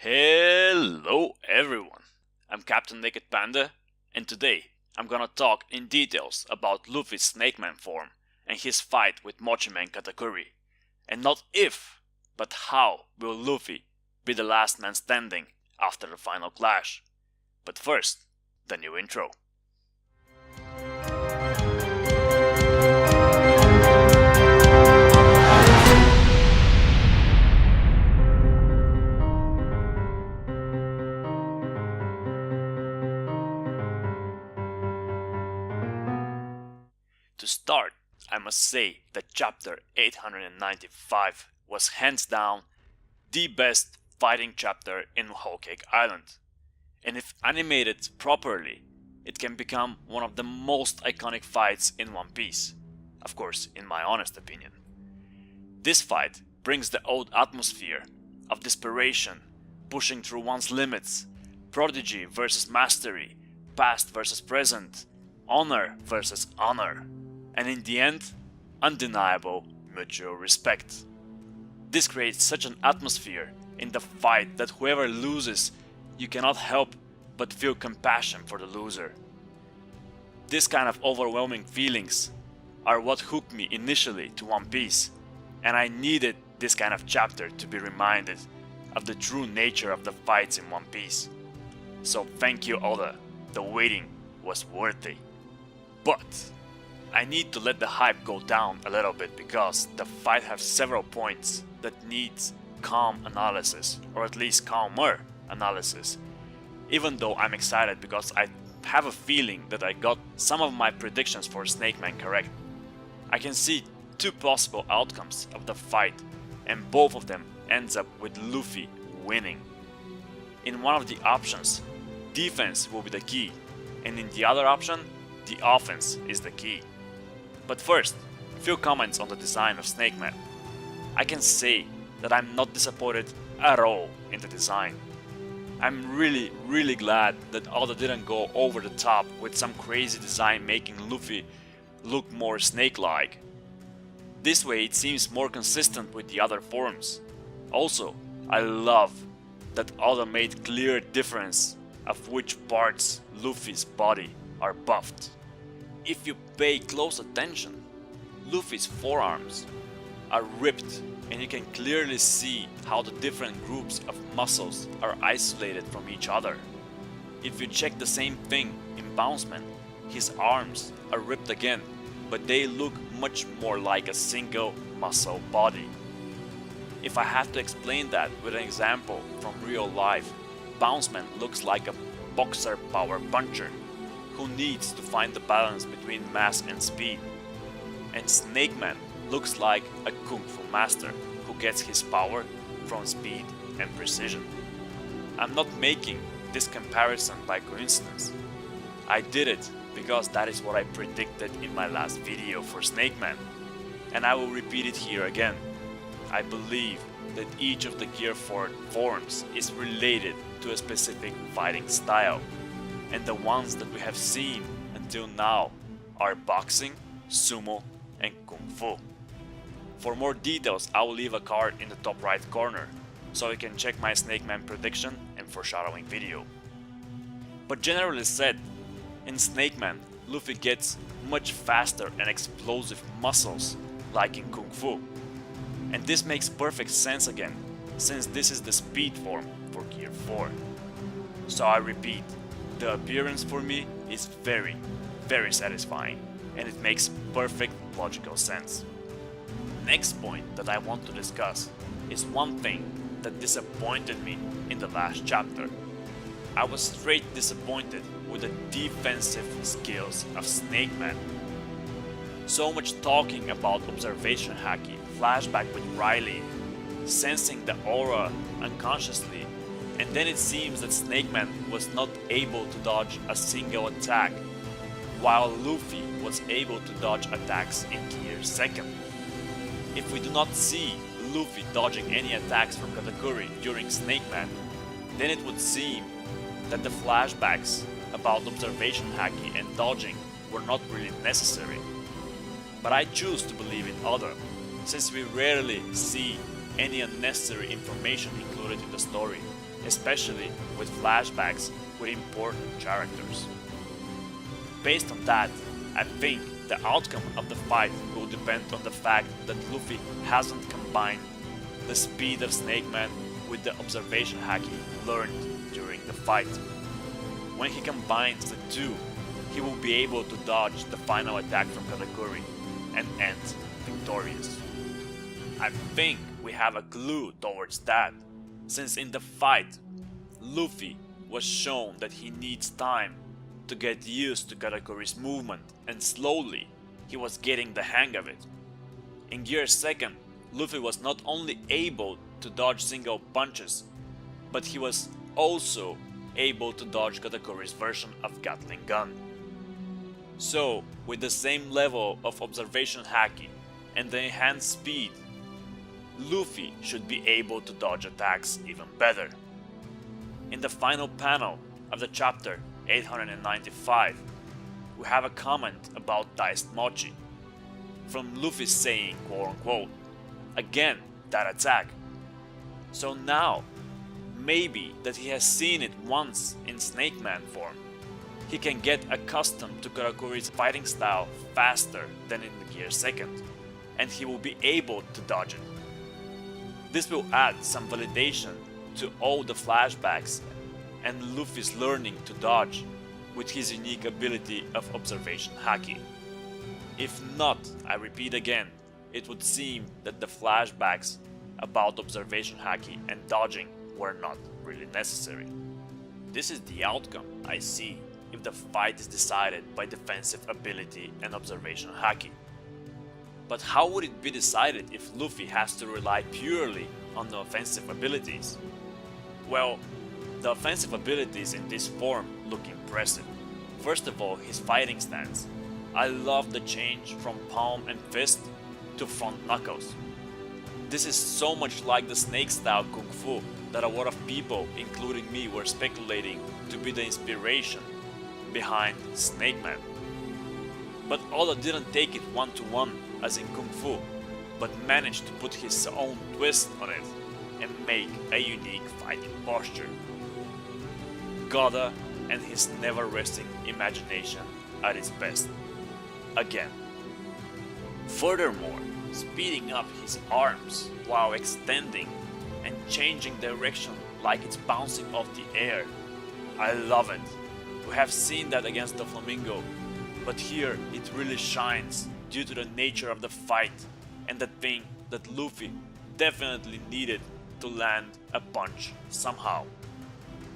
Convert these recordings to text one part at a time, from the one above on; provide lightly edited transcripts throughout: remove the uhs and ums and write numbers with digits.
Hello everyone, I'm Captain Naked Panda, and today I'm gonna talk in details about Luffy's Snake Man form and his fight with Mochiman Katakuri. And not if, but how will Luffy be the last man standing after the final clash. But first, the new intro. To start, I must say that chapter 895 was hands down the best fighting chapter in Whole Cake Island. And if animated properly, it can become one of the most iconic fights in One Piece. Of course, in my honest opinion. This fight brings the old atmosphere of desperation, pushing through one's limits, prodigy versus mastery, past versus present, honor versus honor, and in the end, undeniable mutual respect. This creates such an atmosphere in the fight that whoever loses, you cannot help but feel compassion for the loser. This kind of overwhelming feelings are what hooked me initially to One Piece, and I needed this kind of chapter to be reminded of the true nature of the fights in One Piece. So thank you Oda, the waiting was worthy. But I need to let the hype go down a little bit because the fight has several points that needs calm analysis, or at least calmer analysis. Even though I'm excited because I have a feeling that I got some of my predictions for Snake Man correct. I can see two possible outcomes of the fight, and both of them ends up with Luffy winning. In one of the options, defense will be the key, and in the other option, the offense is the key. But first, a few comments on the design of Snake Man. I can say that I'm not disappointed at all in the design. I'm really glad that Oda didn't go over the top with some crazy design making Luffy look more snake-like. This way it seems more consistent with the other forms. Also, I love that Oda made clear difference of which parts Luffy's body are buffed. If you pay close attention, Luffy's forearms are ripped and you can clearly see how the different groups of muscles are isolated from each other. If you check the same thing in Bounceman, his arms are ripped again, but they look much more like a single muscle body. If I have to explain that with an example from real life, Bounceman looks like a boxer power puncher who needs to find the balance between mass and speed. And Snake Man looks like a kung fu master who gets his power from speed and precision. I'm not making this comparison by coincidence. I did it because that is what I predicted in my last video for Snake Man, and I will repeat it here again. I believe that each of the Gear 4 forms is related to a specific fighting style, and the ones that we have seen until now are boxing, sumo, and kung fu. For more details, I will leave a card in the top right corner, so you can check my Snake Man prediction and foreshadowing video. But generally said, in Snake Man, Luffy gets much faster and explosive muscles like in kung fu. And this makes perfect sense again, since this is the speed form for Gear 4. So I repeat, the appearance for me is very satisfying, and it makes perfect logical sense. Next point that I want to discuss is one thing that disappointed me in the last chapter. I was straight disappointed with the defensive skills of Snake Man. So much talking about observation haki, flashback with Riley, sensing the aura unconsciously, and then it seems that Snake Man was not able to dodge a single attack, while Luffy was able to dodge attacks in Gear 2nd. If we do not see Luffy dodging any attacks from Katakuri during Snake Man, then it would seem that the flashbacks about observation haki and dodging were not really necessary. But I choose to believe in Oda, since we rarely see any unnecessary information included in the story, especially with flashbacks with important characters. Based on that, I think the outcome of the fight will depend on the fact that Luffy hasn't combined the speed of Snake Man with the observation haki learned during the fight. When he combines the two, he will be able to dodge the final attack from Katakuri and end victorious. I think we have a clue towards that, since in the fight, Luffy was shown that he needs time to get used to Katakuri's movement, and slowly he was getting the hang of it. In Gear 2nd, Luffy was not only able to dodge single punches, but he was also able to dodge Katakuri's version of Gatling gun. So, with the same level of observation haki and the enhanced speed, Luffy should be able to dodge attacks even better. In the final panel of the chapter 895, we have a comment about Diced Mochi, from Luffy saying, quote unquote, "Again, that attack." So now, maybe that he has seen it once in Snake Man form, he can get accustomed to Katakuri's fighting style faster than in the Gear 2nd, and he will be able to dodge it. This will add some validation to all the flashbacks and Luffy's learning to dodge with his unique ability of observation haki. If not, I repeat again, it would seem that the flashbacks about observation haki and dodging were not really necessary. This is the outcome I see if the fight is decided by defensive ability and observation haki. But how would it be decided if Luffy has to rely purely on the offensive abilities? Well, the offensive abilities in this form look impressive. First of all, his fighting stance. I love the change from palm and fist to front knuckles. This is so much like the snake style kung fu that a lot of people, including me, were speculating to be the inspiration behind Snake Man. But Oda didn't take it one-to-one as in kung fu, but managed to put his own twist on it and make a unique fighting posture. Goda and his never-resting imagination at its best. Again. Furthermore, speeding up his arms while extending and changing direction like it's bouncing off the air. I love it. We have seen that against the Flamingo, but here it really shines due to the nature of the fight and the thing that Luffy definitely needed to land a punch somehow.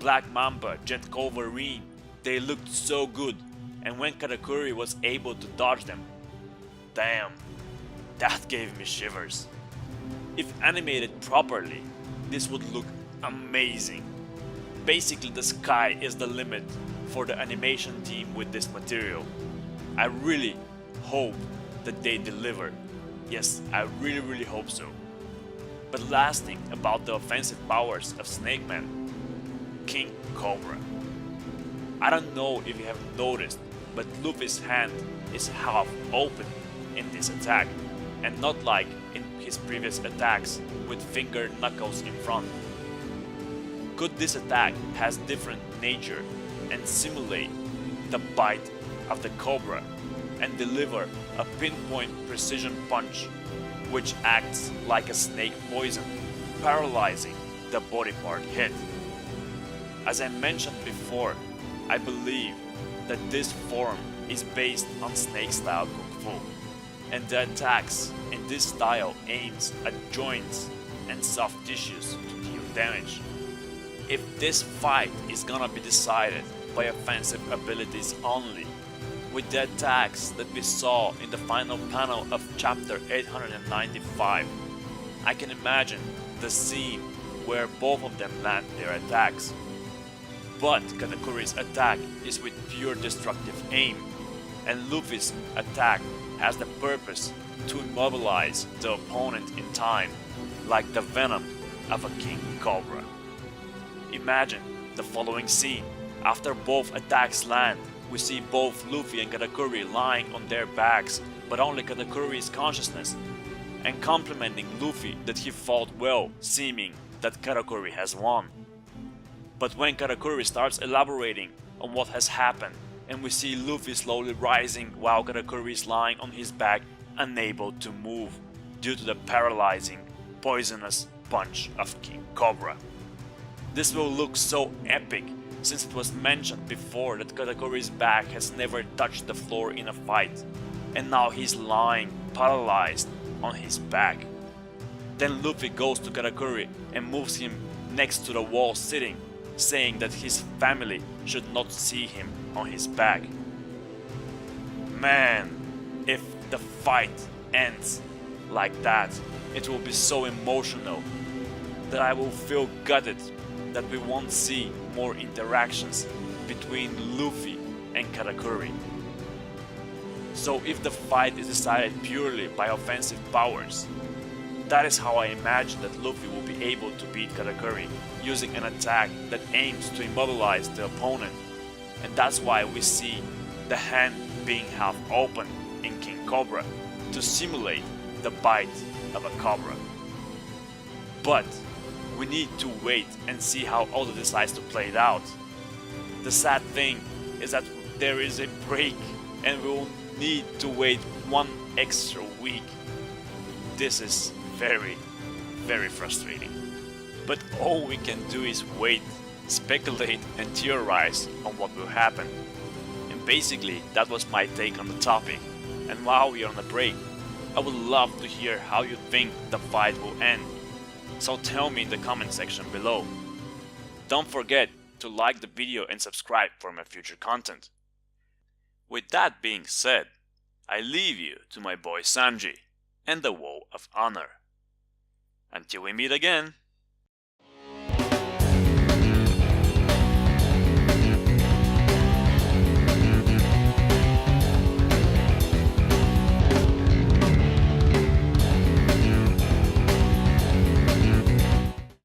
Black Mamba, Jet Wolverine, they looked so good, and when Katakuri was able to dodge them, damn, that gave me shivers. If animated properly, this would look amazing. Basically, the sky is the limit for the animation team with this material. I really hope that they deliver. Yes, I really hope so. But last thing about the offensive powers of Snake Man, King Cobra. I don't know if you have noticed, but Luffy's hand is half open in this attack, and not like in his previous attacks with finger knuckles in front. Could this attack has different nature and simulate the bite of the cobra and deliver a pinpoint precision punch which acts like a snake poison, paralyzing the body part hit? As I mentioned before, I believe that this form is based on snake style kung fu, and the attacks in this style aims at joints and soft tissues to deal damage. If this fight is gonna be decided by offensive abilities only, with the attacks that we saw in the final panel of chapter 895, I can imagine the scene where both of them land their attacks. But Katakuri's attack is with pure destructive aim, and Luffy's attack has the purpose to immobilize the opponent in time, like the venom of a king cobra. Imagine the following scene. After both attacks land, we see both Luffy and Katakuri lying on their backs, but only Katakuri's consciousness and complimenting Luffy that he fought well, seeming that Katakuri has won. But when Katakuri starts elaborating on what has happened, and we see Luffy slowly rising while Katakuri is lying on his back, unable to move due to the paralyzing, poisonous punch of King Cobra. This will look so epic since it was mentioned before that Katakuri's back has never touched the floor in a fight, and now he's lying paralyzed on his back. Then Luffy goes to Katakuri and moves him next to the wall sitting, saying that his family should not see him on his back. Man, if the fight ends like that, it will be so emotional that I will feel gutted that we won't see more interactions between Luffy and Katakuri. So if the fight is decided purely by offensive powers, that is how I imagine that Luffy will be able to beat Katakuri, using an attack that aims to immobilize the opponent, and that's why we see the hand being half open in King Cobra to simulate the bite of a cobra. But we need to wait and see how Oda decides to play it out. The sad thing is that there is a break and we will need to wait one extra week. This is very, very frustrating. But all we can do is wait, speculate and theorize on what will happen. And basically that was my take on the topic. And while we are on a break, I would love to hear how you think the fight will end. So tell me in the comment section below. Don't forget to like the video and subscribe for my future content. With that being said, I leave you to my boy Sanji and the Wall of Honor. Until we meet again.